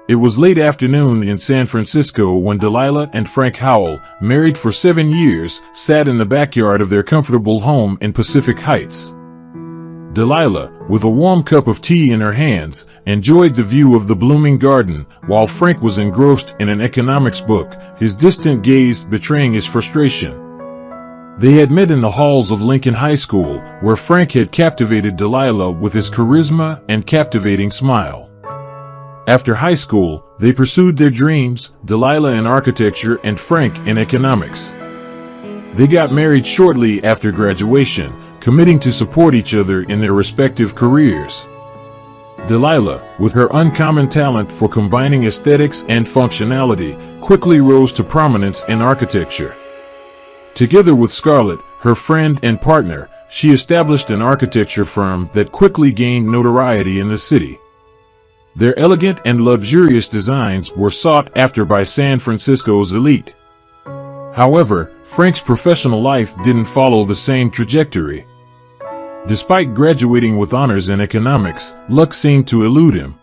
It was late afternoon in San Francisco when Delilah and Frank Howell, married for 7 years, sat in the backyard of their comfortable home in Pacific Heights. Delilah, with a warm cup of tea in her hands, enjoyed the view of the blooming garden, while Frank was engrossed in an economics book, his distant gaze betraying his frustration. They had met in the halls of Lincoln High School, where Frank had captivated Delilah with his charisma and captivating smile. After high school, they pursued their dreams, Delilah in architecture and Frank in economics. They got married shortly after graduation, committing to support each other in their respective careers. Delilah, with her uncommon talent for combining aesthetics and functionality, quickly rose to prominence in architecture. Together with Scarlett, her friend and partner, she established an architecture firm that quickly gained notoriety in the city. Their elegant and luxurious designs were sought after by San Francisco's elite. However, Frank's professional life didn't follow the same trajectory. Despite graduating with honors in economics, luck seemed to elude him.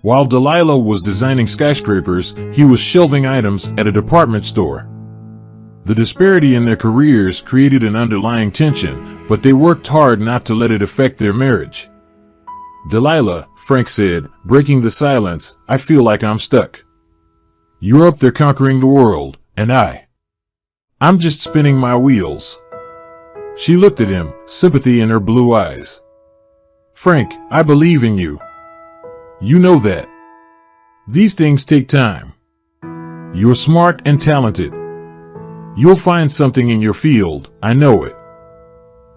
While Delilah was designing skyscrapers, he was shelving items at a department store. The disparity in their careers created an underlying tension, but they worked hard not to let it affect their marriage. "Delilah," Frank said, breaking the silence, "I feel like I'm stuck. You're up there conquering the world, and I'm just spinning my wheels." She looked at him, sympathy in her blue eyes. "Frank, I believe in you. You know that. These things take time. You're smart and talented. You'll find something in your field, I know it."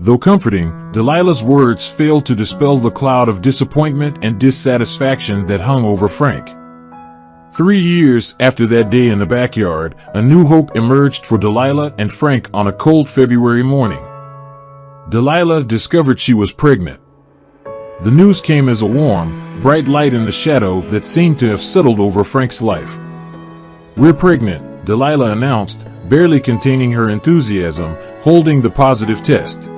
Though comforting, Delilah's words failed to dispel the cloud of disappointment and dissatisfaction that hung over Frank. 3 years after that day in the backyard, a new hope emerged for Delilah and Frank on a cold February morning. Delilah discovered she was pregnant. The news came as a warm, bright light in the shadow that seemed to have settled over Frank's life. "We're pregnant," Delilah announced, barely containing her enthusiasm, holding the positive test.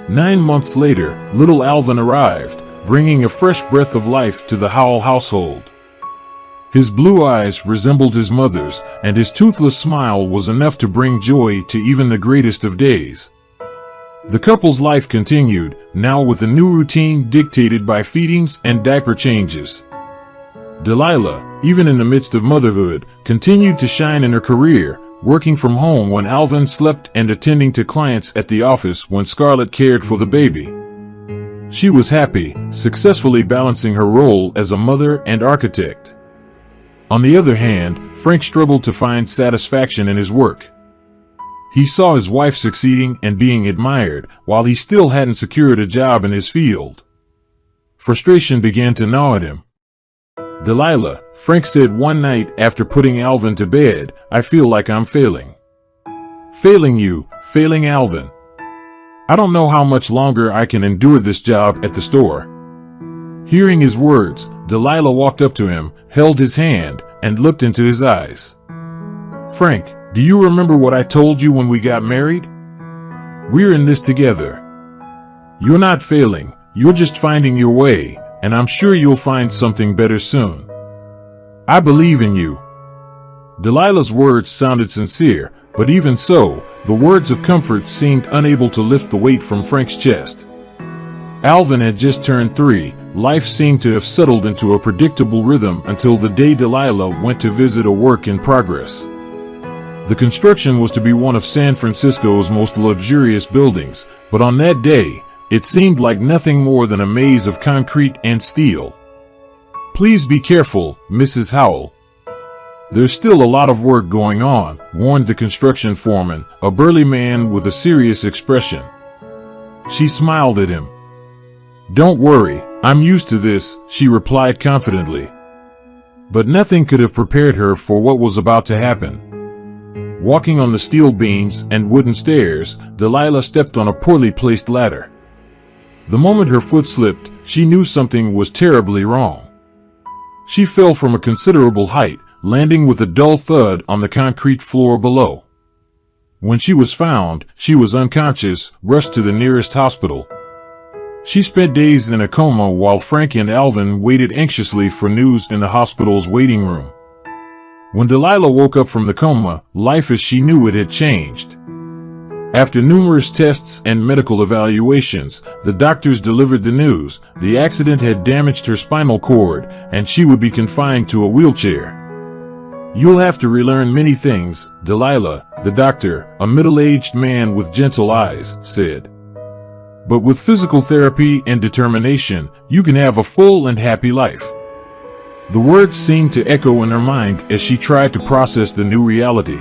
9 months later, little Alvin arrived, bringing a fresh breath of life to the Howell household. His blue eyes resembled his mother's, and his toothless smile was enough to bring joy to even the greatest of days. The couple's life continued, now with a new routine dictated by feedings and diaper changes. Delilah, even in the midst of motherhood, continued to shine in her career, working from home when Alvin slept and attending to clients at the office when Scarlett cared for the baby. She was happy, successfully balancing her role as a mother and architect. On the other hand, Frank struggled to find satisfaction in his work. He saw his wife succeeding and being admired, while he still hadn't secured a job in his field. Frustration began to gnaw at him. "Delilah," Frank said one night after putting Alvin to bed, "I feel like I'm failing." "Failing you, failing Alvin. I don't know how much longer I can endure this job at the store." Hearing his words, Delilah walked up to him, held his hand, and looked into his eyes. "Frank, do you remember what I told you when we got married? We're in this together. You're not failing, you're just finding your way, and I'm sure you'll find something better soon. I believe in you." Delilah's words sounded sincere, but even so, the words of comfort seemed unable to lift the weight from Frank's chest. Alvin had just turned 3, life seemed to have settled into a predictable rhythm until the day Delilah went to visit a work in progress. The construction was to be one of San Francisco's most luxurious buildings, but on that day, it seemed like nothing more than a maze of concrete and steel. "Please be careful, Mrs. Howell. There's still a lot of work going on," warned the construction foreman, a burly man with a serious expression. She smiled at him. "Don't worry, I'm used to this," she replied confidently. But nothing could have prepared her for what was about to happen. Walking on the steel beams and wooden stairs, Delilah stepped on a poorly placed ladder. The moment her foot slipped, she knew something was terribly wrong. She fell from a considerable height, landing with a dull thud on the concrete floor below. When she was found, she was unconscious, rushed to the nearest hospital. She spent days in a coma while Frank and Alvin waited anxiously for news in the hospital's waiting room. When Delilah woke up from the coma, life as she knew it had changed. After numerous tests and medical evaluations, the doctors delivered the news: the accident had damaged her spinal cord, and she would be confined to a wheelchair. "You'll have to relearn many things, Delilah," the doctor, a middle-aged man with gentle eyes, said. "But with physical therapy and determination, you can have a full and happy life." The words seemed to echo in her mind as she tried to process the new reality.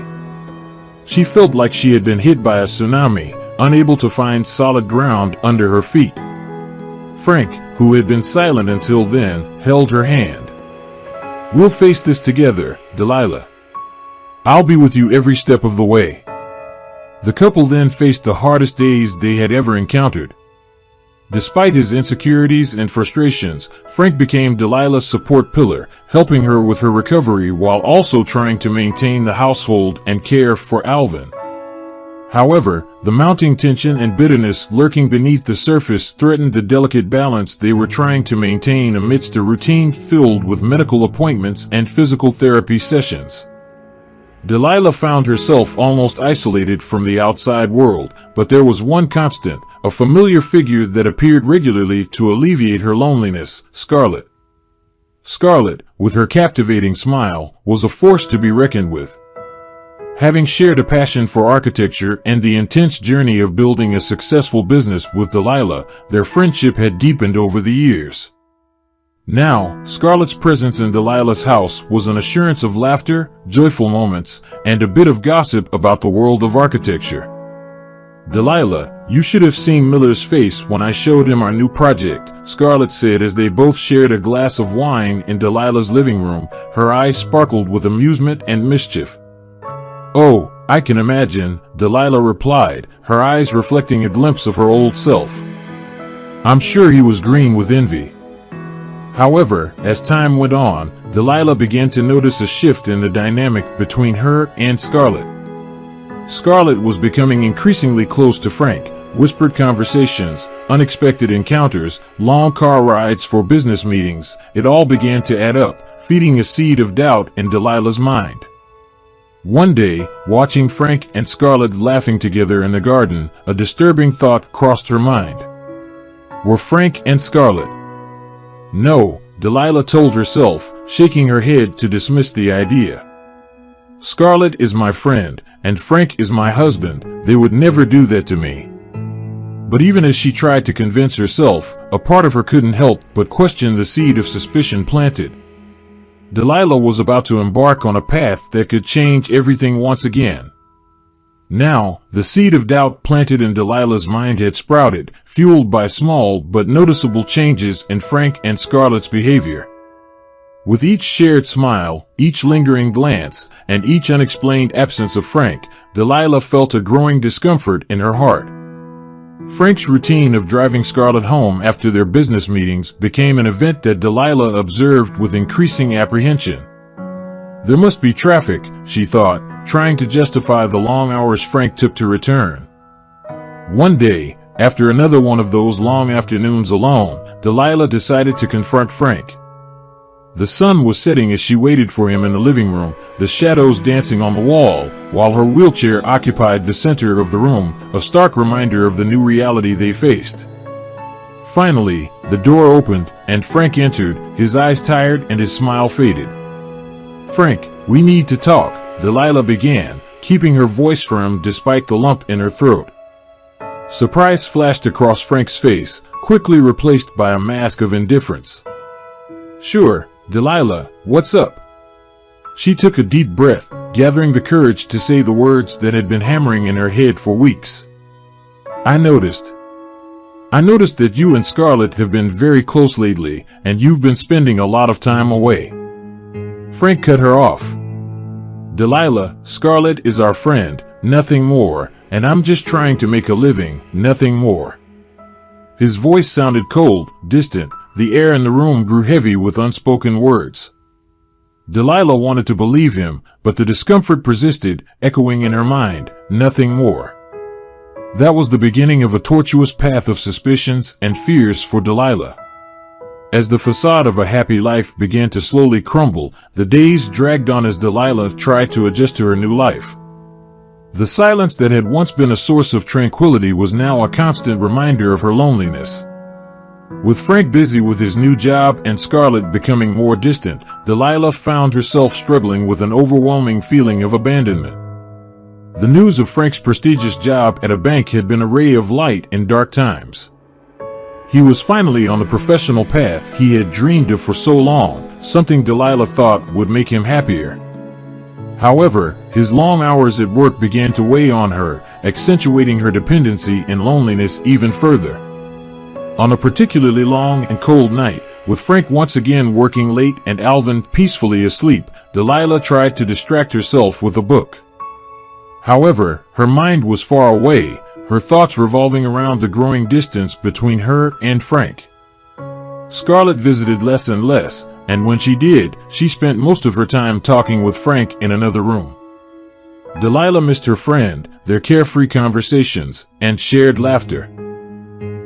She felt like she had been hit by a tsunami, unable to find solid ground under her feet. Frank, who had been silent until then, held her hand. "We'll face this together, Delilah. I'll be with you every step of the way." The couple then faced the hardest days they had ever encountered. Despite his insecurities and frustrations, Frank became Delilah's support pillar, helping her with her recovery while also trying to maintain the household and care for Alvin. However, the mounting tension and bitterness lurking beneath the surface threatened the delicate balance they were trying to maintain amidst a routine filled with medical appointments and physical therapy sessions. Delilah found herself almost isolated from the outside world, but there was one constant, a familiar figure that appeared regularly to alleviate her loneliness: Scarlett. Scarlett, with her captivating smile, was a force to be reckoned with. Having shared a passion for architecture and the intense journey of building a successful business with Delilah, their friendship had deepened over the years. Now, Scarlett's presence in Delilah's house was an assurance of laughter, joyful moments, and a bit of gossip about the world of architecture. "Delilah, you should have seen Miller's face when I showed him our new project," Scarlett said as they both shared a glass of wine in Delilah's living room. Her eyes sparkled with amusement and mischief. "Oh, I can imagine," Delilah replied, her eyes reflecting a glimpse of her old self. "I'm sure he was green with envy." However, as time went on, Delilah began to notice a shift in the dynamic between her and Scarlett. Scarlett was becoming increasingly close to Frank. Whispered conversations, unexpected encounters, long car rides for business meetings, it all began to add up, feeding a seed of doubt in Delilah's mind. One day, watching Frank and Scarlett laughing together in the garden, a disturbing thought crossed her mind. Were Frank and Scarlett? No, Delilah told herself, shaking her head to dismiss the idea. Scarlett is my friend, and Frank is my husband. They would never do that to me. But even as she tried to convince herself, a part of her couldn't help but question the seed of suspicion planted. Delilah was about to embark on a path that could change everything once again. Now, the seed of doubt planted in Delilah's mind had sprouted, fueled by small but noticeable changes in Frank and Scarlett's behavior. With each shared smile, each lingering glance, and each unexplained absence of Frank, Delilah felt a growing discomfort in her heart. Frank's routine of driving Scarlett home after their business meetings became an event that Delilah observed with increasing apprehension. There must be traffic, she thought, trying to justify the long hours Frank took to return. One day, after another one of those long afternoons alone, Delilah decided to confront Frank. The sun was setting as she waited for him in the living room, the shadows dancing on the wall, while her wheelchair occupied the center of the room, a stark reminder of the new reality they faced. Finally, the door opened, and Frank entered, his eyes tired and his smile faded. "Frank, we need to talk," Delilah began, keeping her voice firm despite the lump in her throat. Surprise flashed across Frank's face, quickly replaced by a mask of indifference. "Sure, Delilah, what's up?" She took a deep breath, gathering the courage to say the words that had been hammering in her head for weeks. I noticed that you and Scarlett have been very close lately, and you've been spending a lot of time away." Frank cut her off. "Delilah, Scarlett is our friend, nothing more, and I'm just trying to make a living, nothing more." His voice sounded cold, distant. The air in the room grew heavy with unspoken words. Delilah wanted to believe him, but the discomfort persisted, echoing in her mind, nothing more. That was the beginning of a tortuous path of suspicions and fears for Delilah. As the facade of a happy life began to slowly crumble, the days dragged on as Delilah tried to adjust to her new life. The silence that had once been a source of tranquility was now a constant reminder of her loneliness. With Frank busy with his new job and Scarlett becoming more distant, Delilah found herself struggling with an overwhelming feeling of abandonment. The news of Frank's prestigious job at a bank had been a ray of light in dark times. He was finally on the professional path he had dreamed of for so long, something Delilah thought would make him happier. However, his long hours at work began to weigh on her, accentuating her dependency and loneliness even further. On a particularly long and cold night, with Frank once again working late and Alvin peacefully asleep, Delilah tried to distract herself with a book. However, her mind was far away, her thoughts revolving around the growing distance between her and Frank. Scarlett visited less and less, and when she did, she spent most of her time talking with Frank in another room. Delilah missed her friend, their carefree conversations, and shared laughter.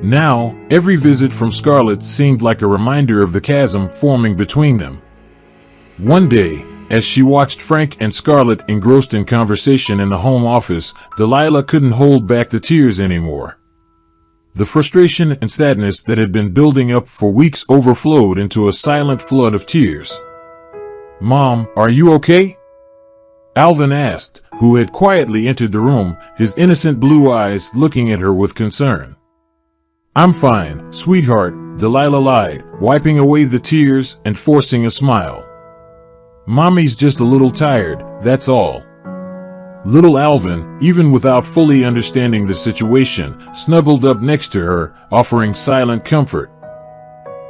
Now, every visit from Scarlett seemed like a reminder of the chasm forming between them. One day, as she watched Frank and Scarlett engrossed in conversation in the home office, Delilah couldn't hold back the tears anymore. The frustration and sadness that had been building up for weeks overflowed into a silent flood of tears. "Mom, are you okay?" Alvin asked, who had quietly entered the room, his innocent blue eyes looking at her with concern. "I'm fine, sweetheart," Delilah lied, wiping away the tears and forcing a smile. "Mommy's just a little tired, that's all." Little Alvin, even without fully understanding the situation, snuggled up next to her, offering silent comfort.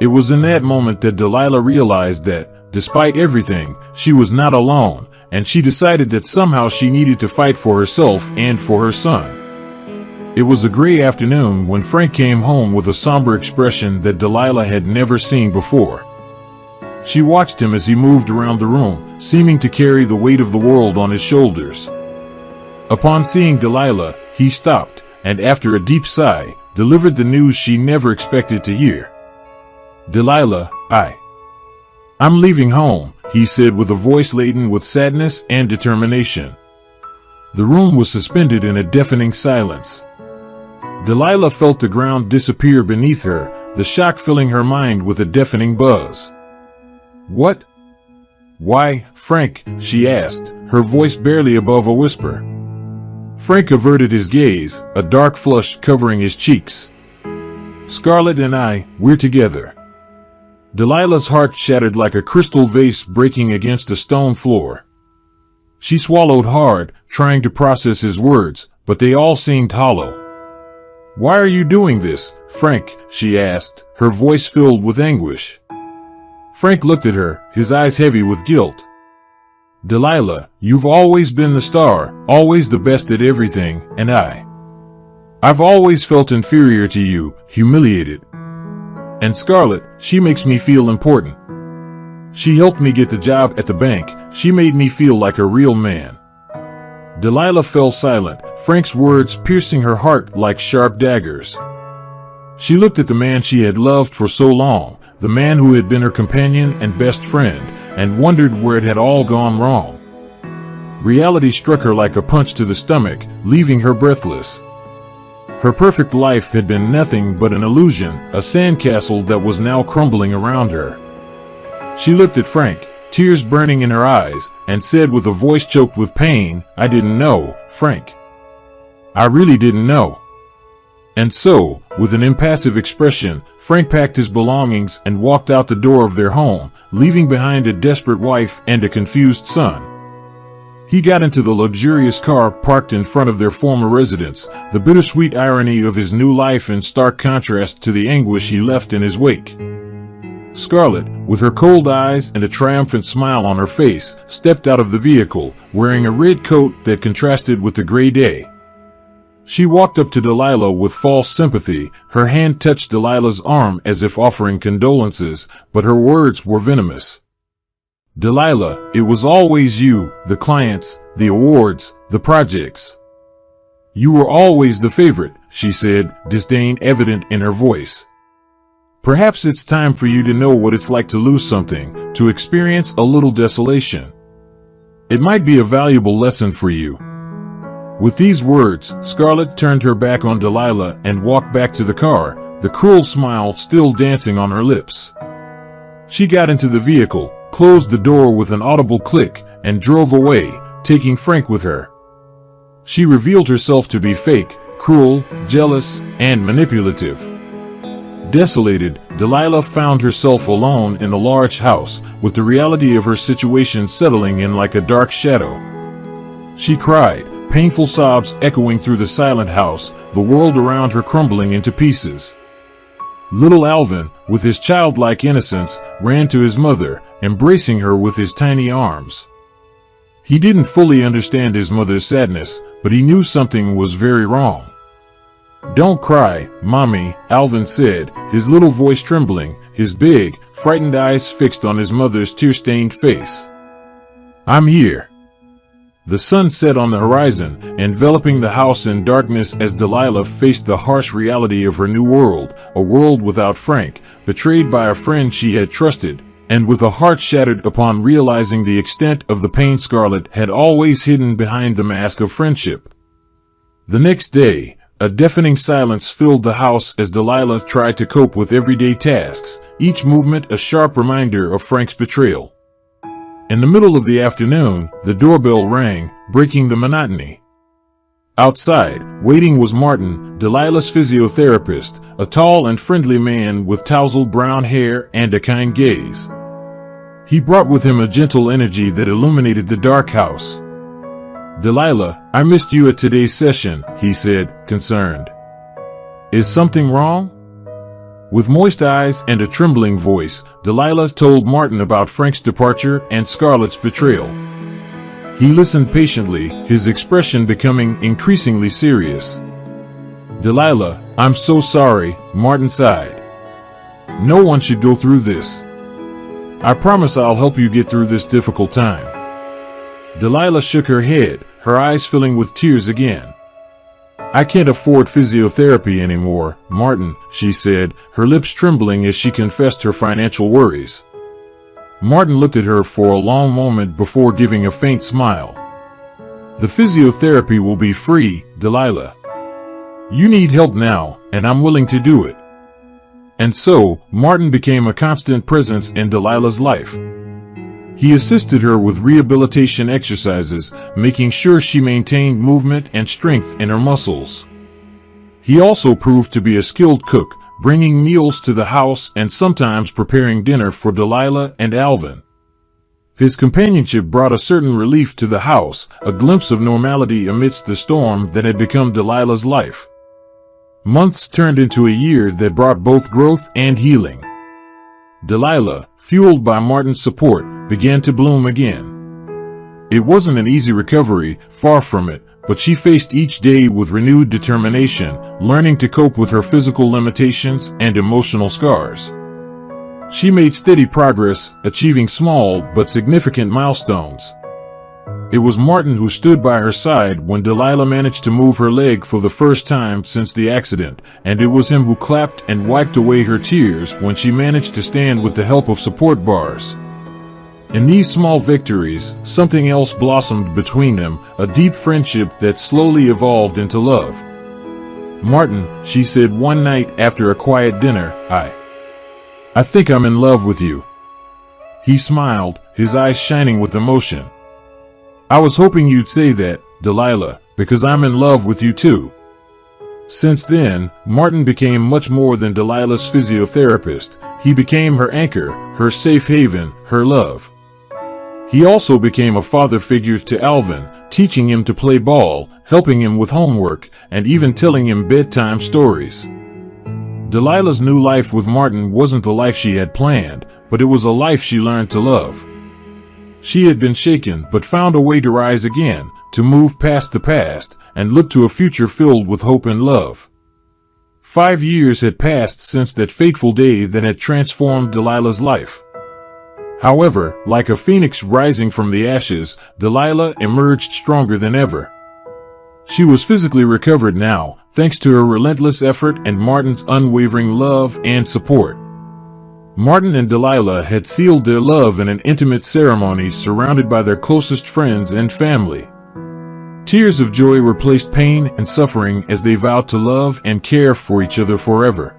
It was in that moment that Delilah realized that, despite everything, she was not alone, and she decided that somehow she needed to fight for herself and for her son. It was a gray afternoon when Frank came home with a somber expression that Delilah had never seen before. She watched him as he moved around the room, seeming to carry the weight of the world on his shoulders. Upon seeing Delilah, he stopped, and after a deep sigh, delivered the news she never expected to hear. "Delilah, I'm leaving home," he said with a voice laden with sadness and determination. The room was suspended in a deafening silence. Delilah felt the ground disappear beneath her, the shock filling her mind with a deafening buzz. "What? Why, Frank?" she asked, her voice barely above a whisper. Frank averted his gaze, a dark flush covering his cheeks. "Scarlett and we're together." Delilah's heart shattered like a crystal vase breaking against a stone floor. She swallowed hard, trying to process his words, but they all seemed hollow. "Why are you doing this, Frank?" she asked, her voice filled with anguish. Frank looked at her, his eyes heavy with guilt. "Delilah, you've always been the star, always the best at everything, and I've always felt inferior to you, humiliated. And Scarlett, she makes me feel important. She helped me get the job at the bank, she made me feel like a real man." Delilah fell silent, Frank's words piercing her heart like sharp daggers. She looked at the man she had loved for so long, the man who had been her companion and best friend, and wondered where it had all gone wrong. Reality struck her like a punch to the stomach, leaving her breathless. Her perfect life had been nothing but an illusion, a sandcastle that was now crumbling around her. She looked at Frank, tears burning in her eyes, and said with a voice choked with pain, "I didn't know, Frank. I really didn't know." And so, with an impassive expression, Frank packed his belongings and walked out the door of their home, leaving behind a desperate wife and a confused son. He got into the luxurious car parked in front of their former residence, the bittersweet irony of his new life in stark contrast to the anguish he left in his wake. Scarlett, with her cold eyes and a triumphant smile on her face, stepped out of the vehicle, wearing a red coat that contrasted with the gray day. She walked up to Delilah with false sympathy, her hand touched Delilah's arm as if offering condolences, but her words were venomous. "Delilah, it was always you, the clients, the awards, the projects. You were always the favorite, she said, disdain evident in her voice. Perhaps it's time for you to know what it's like to lose something, to experience a little desolation. It might be a valuable lesson for you. With these words, Scarlett turned her back on Delilah and walked back to the car, the cruel smile still dancing on her lips. She got into the vehicle, closed the door with an audible click, and drove away, taking Frank with her. She revealed herself to be fake, cruel, jealous, and manipulative. Desolated, Delilah found herself alone in the large house, with the reality of her situation settling in like a dark shadow. She cried, painful sobs echoing through the silent house, the world around her crumbling into pieces. Little Alvin, with his childlike innocence, ran to his mother, embracing her with his tiny arms. He didn't fully understand his mother's sadness, but he knew something was very wrong. "Don't cry, Mommy," Alvin said, his little voice trembling, his big, frightened eyes fixed on his mother's tear-stained face. "I'm here." The sun set on the horizon, enveloping the house in darkness as Delilah faced the harsh reality of her new world, a world without Frank, betrayed by a friend she had trusted, and with a heart shattered upon realizing the extent of the pain Scarlett had always hidden behind the mask of friendship. The next day, a deafening silence filled the house as Delilah tried to cope with everyday tasks, each movement a sharp reminder of Frank's betrayal. In the middle of the afternoon, the doorbell rang, breaking the monotony. Outside, waiting was Martin, Delilah's physiotherapist, a tall and friendly man with tousled brown hair and a kind gaze. He brought with him a gentle energy that illuminated the dark house. "Delilah, I missed you at today's session," he said, concerned. "Is something wrong?" With moist eyes and a trembling voice, Delilah told Martin about Frank's departure and Scarlett's betrayal. He listened patiently, his expression becoming increasingly serious. "Delilah, I'm so sorry," Martin sighed. "No one should go through this. I promise I'll help you get through this difficult time." Delilah shook her head, her eyes filling with tears again. "I can't afford physiotherapy anymore, Martin," she said, her lips trembling as she confessed her financial worries. Martin looked at her for a long moment before giving a faint smile. "The physiotherapy will be free, Delilah. You need help now, and I'm willing to do it." And so, Martin became a constant presence in Delilah's life. He assisted her with rehabilitation exercises, making sure she maintained movement and strength in her muscles. He also proved to be a skilled cook, bringing meals to the house and sometimes preparing dinner for Delilah and Alvin. His companionship brought a certain relief to the house, a glimpse of normality amidst the storm that had become Delilah's life. Months turned into a year that brought both growth and healing. Delilah, fueled by Martin's support, began to bloom again. It wasn't an easy recovery, far from it, but she faced each day with renewed determination, learning to cope with her physical limitations and emotional scars. She made steady progress, achieving small but significant milestones. It was Martin who stood by her side when Delilah managed to move her leg for the first time since the accident, and it was him who clapped and wiped away her tears when she managed to stand with the help of support bars. In these small victories, something else blossomed between them, a deep friendship that slowly evolved into love. "Martin," she said one night after a quiet dinner, I think I'm in love with you." He smiled, his eyes shining with emotion. "I was hoping you'd say that, Delilah, because I'm in love with you too." Since then, Martin became much more than Delilah's physiotherapist. He became her anchor, her safe haven, her love. He also became a father figure to Alvin, teaching him to play ball, helping him with homework, and even telling him bedtime stories. Delilah's new life with Martin wasn't the life she had planned, but it was a life she learned to love. She had been shaken but found a way to rise again, to move past the past, and look to a future filled with hope and love. 5 years had passed since that fateful day that had transformed Delilah's life. However, like a phoenix rising from the ashes, Delilah emerged stronger than ever. She was physically recovered now, thanks to her relentless effort and Martin's unwavering love and support. Martin and Delilah had sealed their love in an intimate ceremony surrounded by their closest friends and family. Tears of joy replaced pain and suffering as they vowed to love and care for each other forever.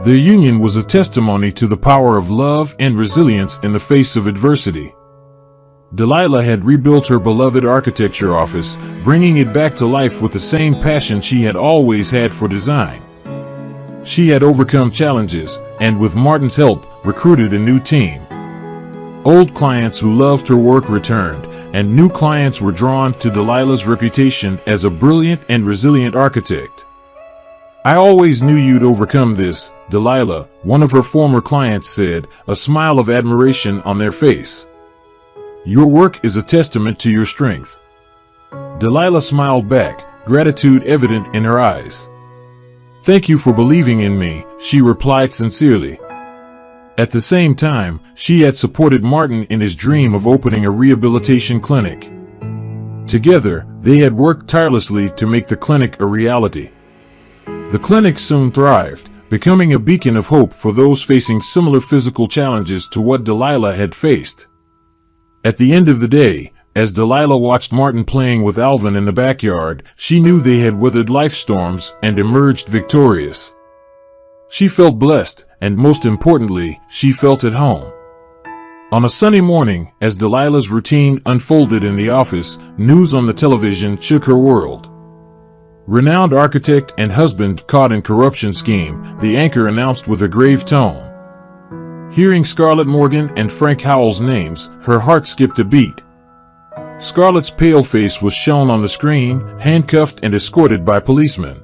Their union was a testimony to the power of love and resilience in the face of adversity. Delilah had rebuilt her beloved architecture office, bringing it back to life with the same passion she had always had for design. She had overcome challenges, and with Martin's help, recruited a new team. Old clients who loved her work returned, and new clients were drawn to Delilah's reputation as a brilliant and resilient architect. "I always knew you'd overcome this, Delilah," one of her former clients said, a smile of admiration on their face. "Your work is a testament to your strength." Delilah smiled back, gratitude evident in her eyes. "Thank you for believing in me," she replied sincerely. At the same time, she had supported Martin in his dream of opening a rehabilitation clinic. Together, they had worked tirelessly to make the clinic a reality. The clinic soon thrived, becoming a beacon of hope for those facing similar physical challenges to what Delilah had faced. At the end of the day, as Delilah watched Martin playing with Alvin in the backyard, she knew they had weathered life storms and emerged victorious. She felt blessed, and most importantly, she felt at home. On a sunny morning, as Delilah's routine unfolded in the office, news on the television shook her world. Renowned architect and husband caught in corruption scheme, the anchor announced with a grave tone. Hearing Scarlett Morgan and Frank Howell's names, her heart skipped a beat. Scarlett's pale face was shown on the screen, handcuffed and escorted by policemen.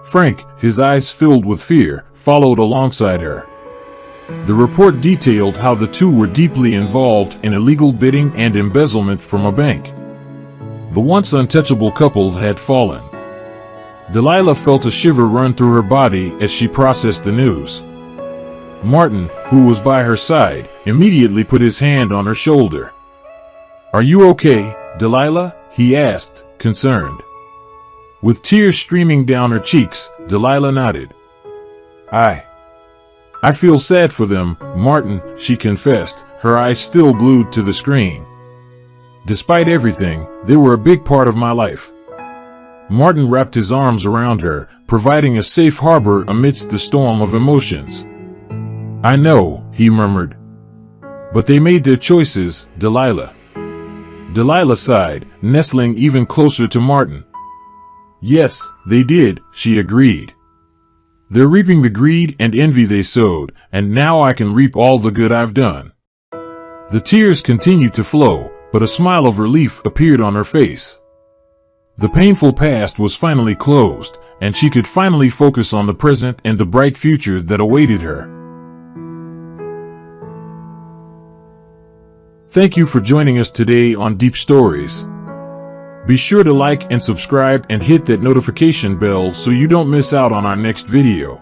Frank, his eyes filled with fear, followed alongside her. The report detailed how the two were deeply involved in illegal bidding and embezzlement from a bank. The once untouchable couple had fallen. Delilah felt a shiver run through her body as she processed the news. Martin, who was by her side, immediately put his hand on her shoulder. "Are you okay, Delilah?" he asked, concerned. With tears streaming down her cheeks, Delilah nodded. I feel sad for them, Martin," she confessed, her eyes still glued to the screen. "Despite everything, they were a big part of my life." Martin wrapped his arms around her, providing a safe harbor amidst the storm of emotions. "I know," he murmured. "But they made their choices, Delilah." Delilah sighed, nestling even closer to Martin. "Yes, they did," she agreed. "They're reaping the greed and envy they sowed, and now I can reap all the good I've done." The tears continued to flow, but a smile of relief appeared on her face. The painful past was finally closed, and she could finally focus on the present and the bright future that awaited her. Thank you for joining us today on Deep Stories. Be sure to like and subscribe and hit that notification bell so you don't miss out on our next video.